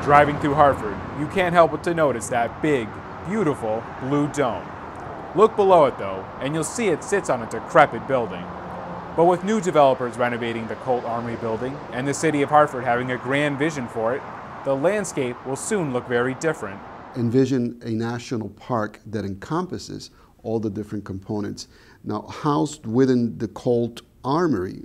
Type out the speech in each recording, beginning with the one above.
Driving through Hartford, you can't help but to notice that big, beautiful blue dome. Look below it though, and you'll see it sits on a decrepit building. But with new developers renovating the Colt Armory building and the city of Hartford having a grand vision for it, the landscape will soon look very different. Envision a national park that encompasses all the different components. Now, housed within the Colt Armory,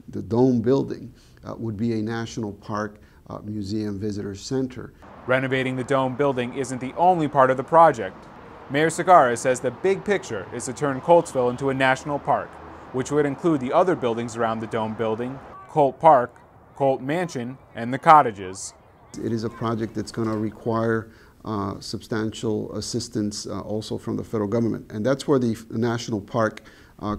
the dome building, would be a national park museum visitor center. Renovating the dome building isn't the only part of the project. Mayor Segarra says the big picture is to turn Coltsville into a national park, which would include the other buildings around the dome building, Colt Park, Colt Mansion, and the cottages. It is a project that's going to require substantial assistance also from the federal government, and that's where the national park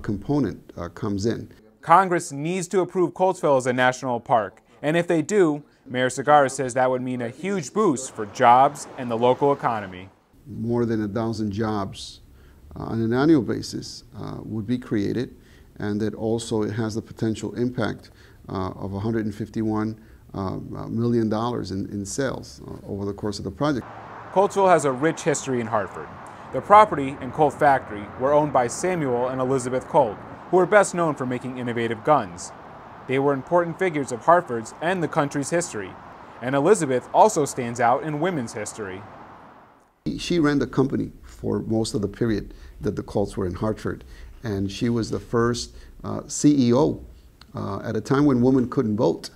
component comes in. Congress needs to approve Coltsville as a national park, and if they do, Mayor Segarra says that would mean a huge boost for jobs and the local economy. More than 1,000 jobs on an annual basis would be created, and that also it has the potential impact of $151 million in sales over the course of the project. Coltsville has a rich history in Hartford. The property and Colt factory were owned by Samuel and Elizabeth Colt, who are best known for making innovative guns. They were important figures of Hartford's and the country's history, and Elizabeth also stands out in women's history. She ran the company for most of the period that the Colts were in Hartford, and she was the first CEO at a time when women couldn't vote.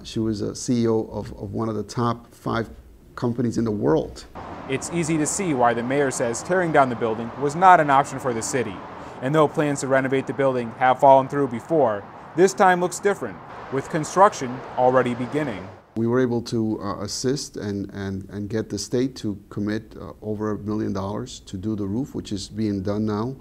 She was a CEO of one of the top 5 companies in the world. It's easy to see why the mayor says tearing down the building was not an option for the city. And though plans to renovate the building have fallen through before, this time looks different, with construction already beginning. We were able to assist and get the state to commit over $1 million to do the roof, which is being done now.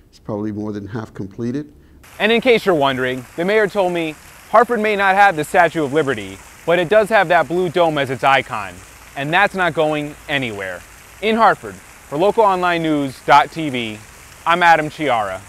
It's probably more than half completed. And in case you're wondering, the mayor told me Hartford may not have the Statue of Liberty, but it does have that blue dome as its icon, and that's not going anywhere. In Hartford, for LocalOnlineNews.tv, I'm Chiara.